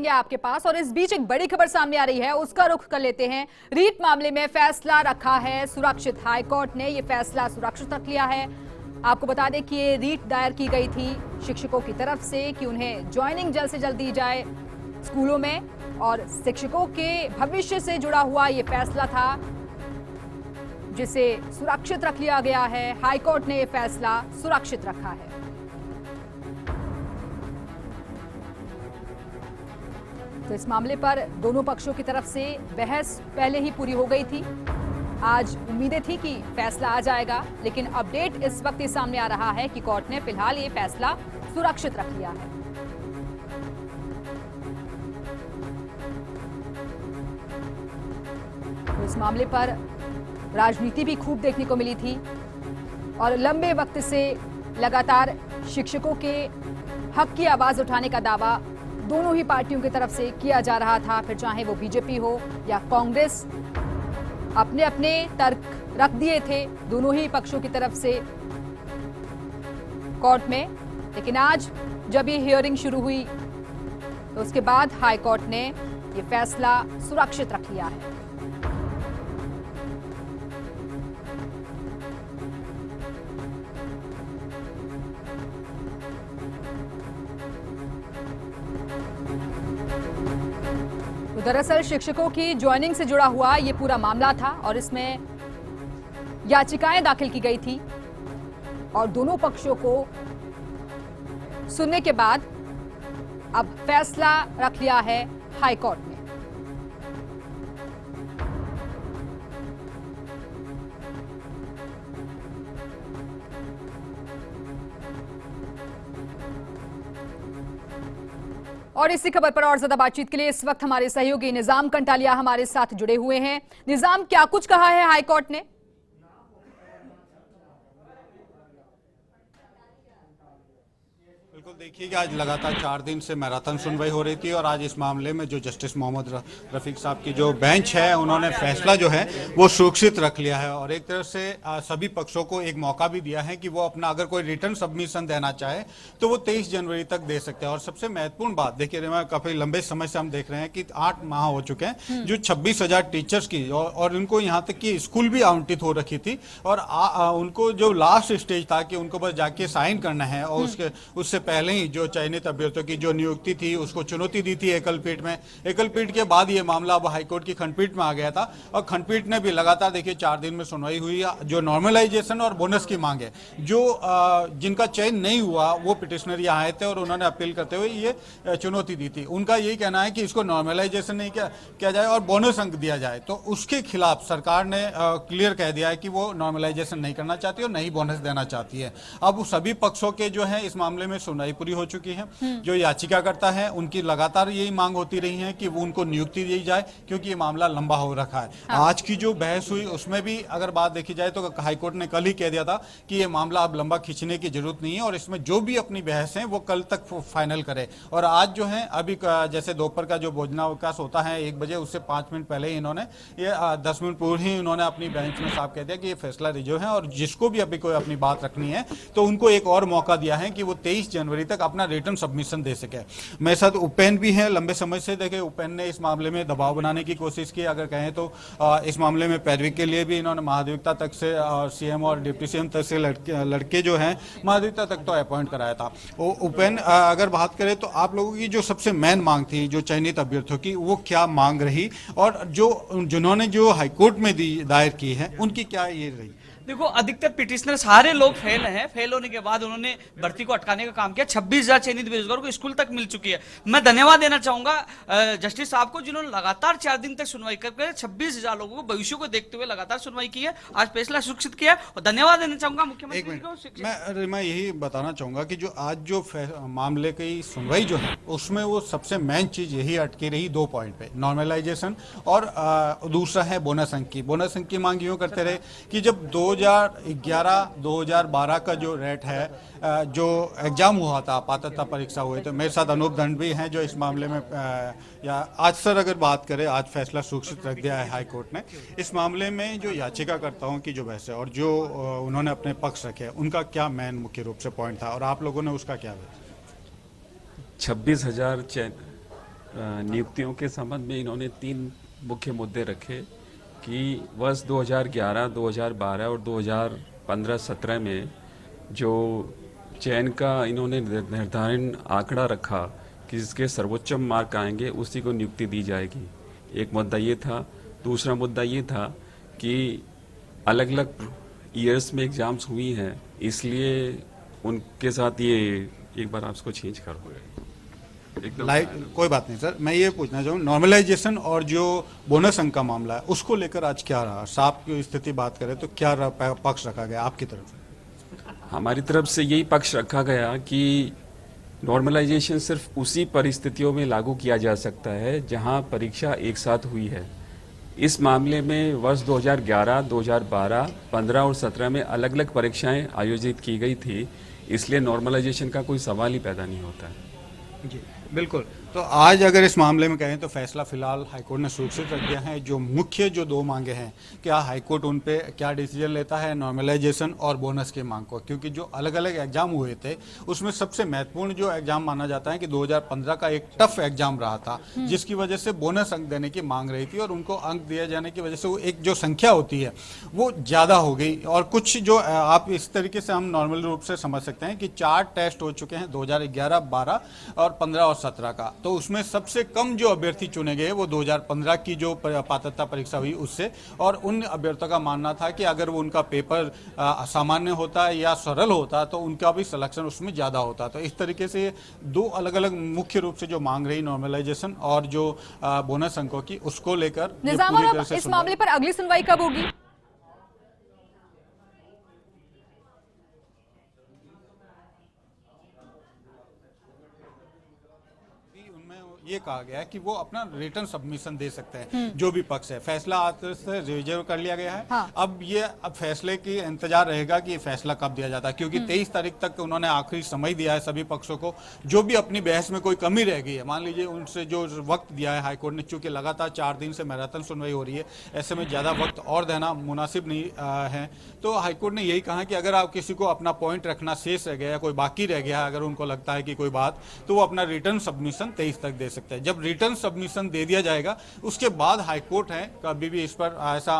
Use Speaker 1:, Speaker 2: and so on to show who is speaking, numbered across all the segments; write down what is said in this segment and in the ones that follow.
Speaker 1: आपके पास। और इस बीच एक बड़ी खबर सामने आ रही है, उसका रुख कर लेते हैं। रीट मामले में फैसला रखा है सुरक्षित। हाईकोर्ट ने यह फैसला सुरक्षित रख लिया है। आपको बता दें कि ये रीट दायर की गई थी शिक्षकों की तरफ से कि उन्हें ज्वाइनिंग जल्द से जल्द दी जाए स्कूलों में, और शिक्षकों के भविष्य से जुड़ा हुआ ये फैसला था जिसे सुरक्षित रख लिया गया है। हाईकोर्ट ने यह फैसला सुरक्षित रखा है। तो इस मामले पर दोनों पक्षों की तरफ से बहस पहले ही पूरी हो गई थी। आज उम्मीदें थी कि फैसला आ जाएगा, लेकिन अपडेट इस वक्त ये सामने आ रहा है कि कोर्ट ने फिलहाल ये फैसला सुरक्षित रख लिया है। तो इस मामले पर राजनीति भी खूब देखने को मिली थी और लंबे वक्त से लगातार शिक्षकों के हक की आवाज उठाने का दावा दोनों ही पार्टियों की तरफ से किया जा रहा था। फिर चाहे वो बीजेपी हो या कांग्रेस, अपने अपने तर्क रख दिए थे दोनों ही पक्षों की तरफ से कोर्ट में। लेकिन आज जब ये हियरिंग शुरू हुई तो उसके बाद हाई कोर्ट ने ये फैसला सुरक्षित रख लिया है। तो दरअसल शिक्षकों की ज्वाइनिंग से जुड़ा हुआ ये पूरा मामला था और इसमें याचिकाएं दाखिल की गई थी और दोनों पक्षों को सुनने के बाद अब फैसला रख लिया है हाई कोर्ट ने। और इसी खबर पर और ज्यादा बातचीत के लिए इस वक्त हमारे सहयोगी निजाम कंटालिया हमारे साथ जुड़े हुए हैं। निजाम, क्या कुछ कहा है हाईकोर्ट ने?
Speaker 2: बिल्कुल, देखिए कि आज लगातार 4 दिन से मैराथन सुनवाई हो रही थी और आज इस मामले में जो जस्टिस मोहम्मद रफीक साहब की जो बेंच है उन्होंने फैसला जो है वो सुरक्षित रख लिया है और एक तरह से सभी पक्षों को एक मौका भी दिया है कि वो अपना अगर कोई रिटर्न सबमिशन देना चाहे तो वो 23 जनवरी तक दे सकते हैं। और सबसे महत्वपूर्ण बात देखिए, काफी लंबे समय से हम देख रहे हैं कि 8 माह हो चुके हैं जो 26,000 टीचर्स की और उनको यहाँ तक कि स्कूल भी आवंटित हो रखी थी और उनको जो लास्ट स्टेज था कि उनको बस जाके साइन करना है और उससे पहले ही जो चयनित अभ्यर्थियों की जो नियुक्ति थी उसको चुनौती दी थी एकल पीठ में। एकल पीठ के बाद ये मामला अब हाईकोर्ट की खंडपीठ में आ गया था और खंडपीठ ने भी लगातार देखिए 4 दिन में सुनवाई हुई। जो नॉर्मलाइजेशन और बोनस की मांग है, जो जिनका चयन नहीं हुआ वो पिटिशनर यहाँ आए थे और उन्होंने अपील करते हुए ये चुनौती दी थी। उनका यही कहना है कि इसको नॉर्मलाइजेशन नहीं किया जाए और बोनस अंक दिया जाए, तो उसके खिलाफ सरकार ने क्लियर कह दिया है कि वो नॉर्मलाइजेशन नहीं करना चाहती और नहीं बोनस देना चाहती है। अब सभी पक्षों के जो है इस मामले में सुनवाई पूरी हो चुकी है। जो याचिकाकर्ता है उनकी लगातार यही मांग होती रही है कि वो उनको नियुक्ति दी जाए क्योंकि ये मामला लंबा हो रखा है। आज की जो बहस हुई उसमें भी अगर बात देखी जाए तो हाईकोर्ट ने कल ही कह दिया था कि ये मामला अब लंबा खींचने की जरूरत नहीं है और इसमें जो भी अपनी बहस है वो कल तक फाइनल करे। और आज जो है अभी जैसे दोपहर का जो भोजनावकाश होता है 1 बजे, उससे 5 मिनट पहले ही इन्होंने ये 10 मिनट पूर्व ही इन्होंने अपनी बेंच में साफ कह दिया कि ये फैसला रिजर्व है और जिसको भी अभी कोई अपनी बात रखनी है तो उनको एक और मौका दिया है कि वो 23 जनवरी तक अपना रिटर्न सबमिशन दे सके। मेरे साथ उपेन भी है, लंबे समय से देखे उपेन ने इस मामले में दबाव बनाने की कोशिश की। अगर कहें तो इस मामले में पैरवी के लिए भी इन्होंने महाधिवक्ता तक से सीएम और डिप्टी सीएम तक से लड़के जो हैं महाधिवक्ता तक तो अपॉइंट कराया था। उपेन, अगर बात करें तो आप लोगों की जो सबसे मेन मांग थी जो चयनित अभ्यर्थियों की, वो क्या मांग रही और जिन्होंने जो हाईकोर्ट में दायर की है उनकी क्या ये रही?
Speaker 3: देखो, अधिकतर पिटिशनर सारे लोग फेल हैं। फेल होने के बाद उन्होंने भर्ती को अटकाने का काम किया। 26,000 चयनित बेरोजगारों को स्कूल तक मिल चुकी है। मैं धन्यवाद देना चाहूंगा जस्टिस साहब को जिन्होंने लगातार 4 दिन तक सुनवाई करके 26,000 लोगों को भविष्य को देखते हुए लगातार सुनवाई की है। आज फैसला सुरक्षित किया और धन्यवाद देना चाहूंगा मुख्यमंत्री को।
Speaker 2: मैं यही बताना चाहूंगा कि जो आज जो मामले की सुनवाई जो है उसमें वो सबसे मेन चीज यही अटकी रही 2 पॉइंट पे, नॉर्मलाइजेशन और दूसरा है बोनस अंक की। बोनस अंक की मांग यूं करते रहे कि जब 2011-2012 का जो रेट है, जो एग्जाम हुआ था, पात्रता परीक्षा हुए, तो मेरे साथ अनूप दंड भी हैं जो इस मामले में या आज सर अगर बात करें, आज फैसला सुरक्षित रख दिया है हाई कोर्ट ने। इस मामले में जो याचिकाकर्ताओं की जो बहस है और जो उन्होंने अपने पक्ष रखे उनका क्या मेन मुख्य रूप से पॉइंट था और आप लोगों ने उसका क्या?
Speaker 4: 26,000 नियुक्तियों के संबंध में इन्होंने 3 मुख्य मुद्दे रखे कि वर्ष 2011, 2012 और 2015-17 में जो चयन का इन्होंने निर्धारण आंकड़ा रखा कि जिसके सर्वोच्च मार्क आएंगे उसी को नियुक्ति दी जाएगी। एक मुद्दा ये था। दूसरा मुद्दा ये था कि अलग अलग ईयर्स में एग्जाम्स हुई हैं, इसलिए उनके साथ ये एक बार आप इसको चेंज कर दोगे एकदम।
Speaker 2: कोई बात नहीं सर, मैं ये पूछना चाहूँ नॉर्मलाइजेशन और जो बोनस अंक का मामला है उसको लेकर आज क्या रहा? साफ की स्थिति बात करें तो क्या पक्ष रखा गया आपकी तरफ से?
Speaker 4: हमारी तरफ से यही पक्ष रखा गया कि नॉर्मलाइजेशन सिर्फ उसी परिस्थितियों में लागू किया जा सकता है जहां परीक्षा एक साथ हुई है। इस मामले में वर्ष 2011, 2012, 15 और 17 में अलग अलग परीक्षाएं आयोजित की गई थी, इसलिए नॉर्मलाइजेशन का कोई सवाल ही पैदा नहीं होता है।
Speaker 2: जी बिल्कुल। तो आज अगर इस मामले में कहें तो फैसला फिलहाल हाईकोर्ट ने सुरक्षित रख दिया है। जो मुख्य जो 2 मांगे हैं, क्या हाईकोर्ट उन पे क्या डिसीजन लेता है नॉर्मलाइजेशन और बोनस की मांग को? क्योंकि जो अलग अलग एग्जाम हुए थे उसमें सबसे महत्वपूर्ण जो एग्जाम माना जाता है कि 2015 का एक टफ एग्जाम रहा था, जिसकी वजह से बोनस अंक देने की मांग रही थी और उनको अंक दिए जाने की वजह से वो एक जो संख्या होती है वो ज़्यादा हो गई। और कुछ जो आप इस तरीके से हम नॉर्मल रूप से समझ सकते हैं कि 4 टेस्ट हो चुके हैं 2011, 12 और 15 और 17 का। तो उसमें सबसे कम जो अभ्यर्थी चुने गए वो 2015 की जो पात्रता परीक्षा हुई उससे, और उन अभ्यर्थियों का मानना था कि अगर वो उनका पेपर सामान्य होता या सरल होता तो उनका भी सिलेक्शन उसमें ज़्यादा होता। तो इस तरीके से 2 अलग अलग मुख्य रूप से जो मांग रही नॉर्मलाइजेशन और जो बोनस अंकों की, उसको लेकर
Speaker 1: निजाम, इस मामले पर अगली सुनवाई कब होगी?
Speaker 2: ये कहा गया है कि वो अपना रिटर्न सबमिशन दे सकते हैं। जो भी पक्ष है, फैसला आज से रिजर्व कर लिया गया है।
Speaker 1: हाँ।
Speaker 2: अब फैसले की इंतजार रहेगा कि फैसला कब दिया जाता है, क्योंकि 23 तारीख तक उन्होंने आखिरी समय दिया है सभी पक्षों को। जो भी अपनी बहस में कोई कमी रह गई है, मान लीजिए उनसे जो वक्त दिया है हाईकोर्ट ने, चूंकि लगातार 4 दिन से मैराथन सुनवाई हो रही है, ऐसे में ज्यादा वक्त और देना मुनासिब नहीं है। तो हाईकोर्ट ने यही कहा कि अगर आप किसी को अपना पॉइंट रखना शेष रह गया, कोई बाकी रह गया, अगर उनको लगता है कि कोई बात, तो वो अपना रिटर्न सबमिशन 23 तक दे सकते हैं। जब रिटर्न सबमिशन दे दिया जाएगा उसके बाद हाईकोर्ट है कभी भी इस पर ऐसा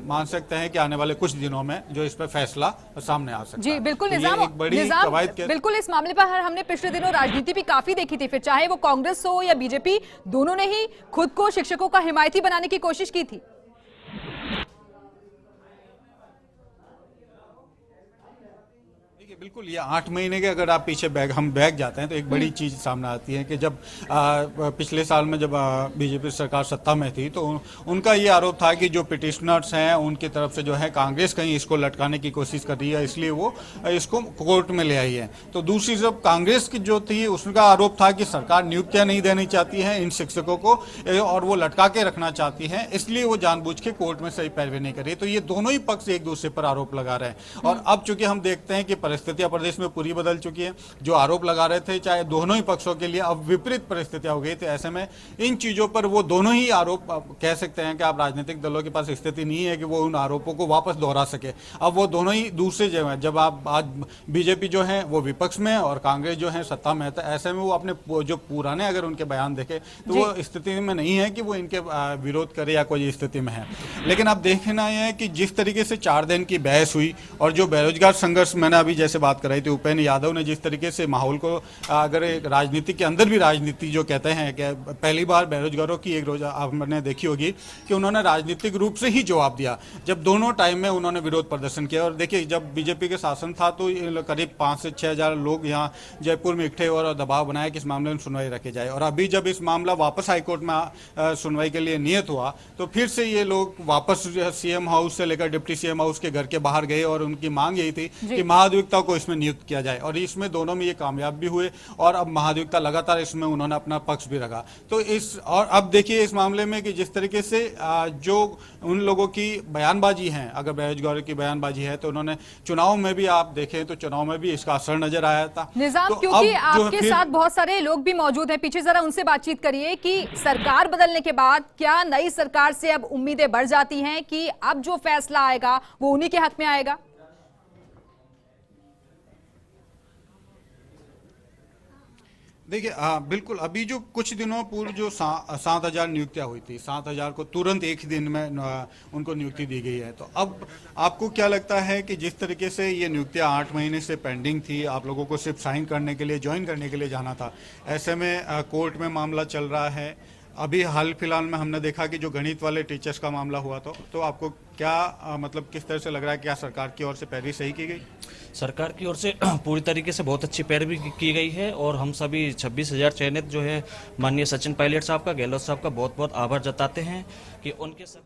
Speaker 2: मान सकते हैं कि आने वाले कुछ दिनों में जो इस पर फैसला सामने आ सकता है।
Speaker 1: जी बिल्कुल
Speaker 2: तो
Speaker 1: निजाम,
Speaker 2: एक बड़ी कवायद के
Speaker 1: बिल्कुल इस मामले पर हमने पिछले दिनों राजनीति भी काफी देखी थी, फिर चाहे वो कांग्रेस हो या बीजेपी, दोनों ने ही खुद को शिक्षकों का हिमायती बनाने की कोशिश की थी।
Speaker 2: बिल्कुल, ये 8 महीने के अगर आप पीछे हम बैग जाते हैं तो एक बड़ी चीज सामने आती है कि जब पिछले साल में जब बीजेपी सरकार सत्ता में थी तो उनका ये आरोप था कि जो पिटिशनर्स हैं उनकी तरफ से जो है कांग्रेस कहीं इसको लटकाने की कोशिश कर रही है, इसलिए वो इसको कोर्ट में ले आई है। तो दूसरी तरफ कांग्रेस की जो थी उसका आरोप था कि सरकार नियुक्तियां नहीं देनी चाहती है इन शिक्षकों को और वो लटका के रखना चाहती है, इसलिए वो जानबूझ के कोर्ट में सही पैरवी नहीं कर रही। तो ये दोनों ही पक्ष एक दूसरे पर आरोप लगा रहे हैं। और अब चूंकि हम देखते हैं कि परिस्थितियां प्रदेश में पूरी बदल चुकी है, जो आरोप लगा रहे थे चाहे दोनों ही पक्षों के लिए अब विपरीत परिस्थितियां हो गई थी। ऐसे में इन चीजों पर वो दोनों ही आरोप कह सकते हैं कि आप राजनीतिक दलों के पास स्थिति नहीं है कि वो उन आरोपों को वापस दोहरा सके। अब वो दोनों ही दूसरे जगह, जब आप आज बीजेपी जो है वो विपक्ष में और कांग्रेस जो है सत्ता में है, तो ऐसे में वो अपने जो पुराने अगर उनके बयान देखे तो वो स्थिति में नहीं है कि वो इनके विरोध करे या कोई स्थिति में है। लेकिन अब देखना यह है कि जिस तरीके से 4 दिन की बहस हुई और जो बेरोजगार संघर्ष मैंने अभी जैसे बात कराई थी, उपेंद्र यादव ने जिस तरीके से माहौल को, अगर एक राजनीति के अंदर भी राजनीति जो कहते हैं कि पहली बार बेरोजगारों की एक रोज आपने देखी होगी कि उन्होंने राजनीतिक रूप से ही जवाब दिया जब दोनों टाइम में उन्होंने विरोध प्रदर्शन किया। और देखिए जब बीजेपी के शासन था तो करीब 5 से 6 हजार लोग यहाँ जयपुर में इकट्ठे और दबाव बनाया कि इस मामले में सुनवाई रखी जाए। और अभी जब इस मामला वापस हाईकोर्ट में सुनवाई के लिए नियत हुआ तो फिर से ये लोग वापस सीएम हाउस से लेकर डिप्टी सीएम हाउस के घर के बाहर गए और उनकी मांग यही थी कि महाधिवक्ता को इसमें नियुक्त किया जाए। और इसमें दोनों में ये कामयाब भी हुए और अब महाधिवक्ता लगातार इसमें उन्होंने अपना पक्ष भी रखा। तो इस और अब देखिए इस मामले में कि जिस तरीके से जो उन लोगों की बयानबाजी है, अगर बेरोजगारी की बयानबाजी है तो उन्होंने चुनाव में भी आप देखें तो चुनाव में भी इसका असर नजर आया था।
Speaker 1: निजाम,
Speaker 2: तो
Speaker 1: क्योंकि आपके साथ बहुत सारे लोग भी मौजूद हैं पीछे, जरा उनसे बातचीत करिए कि सरकार बदलने के बाद क्या नई सरकार से अब उम्मीदें बढ़ जाती हैं कि अब जो फैसला आएगा वो उन्हीं के हक में आएगा?
Speaker 2: देखिए बिल्कुल, अभी जो कुछ दिनों पूर्व जो 7,000 नियुक्तियां हुई थी, 7,000 को तुरंत एक ही दिन में उनको नियुक्ति दी गई है। तो अब आपको क्या लगता है कि जिस तरीके से ये नियुक्तियां 8 महीने से पेंडिंग थी, आप लोगों को सिर्फ साइन करने के लिए, ज्वाइन करने के लिए जाना था, ऐसे में कोर्ट में मामला चल रहा है। अभी हाल फिलहाल में हमने देखा कि जो गणित वाले टीचर्स का मामला हुआ तो आपको क्या मतलब किस तरह से लग रहा है, क्या सरकार की ओर से पैरवी सही की गई?
Speaker 5: सरकार की ओर से पूरी तरीके से बहुत अच्छी पैरवी की गई है और हम सभी 26,000 चयनित जो है माननीय सचिन पायलट साहब का, गहलोत साहब का बहुत बहुत आभार जताते हैं कि उनके सब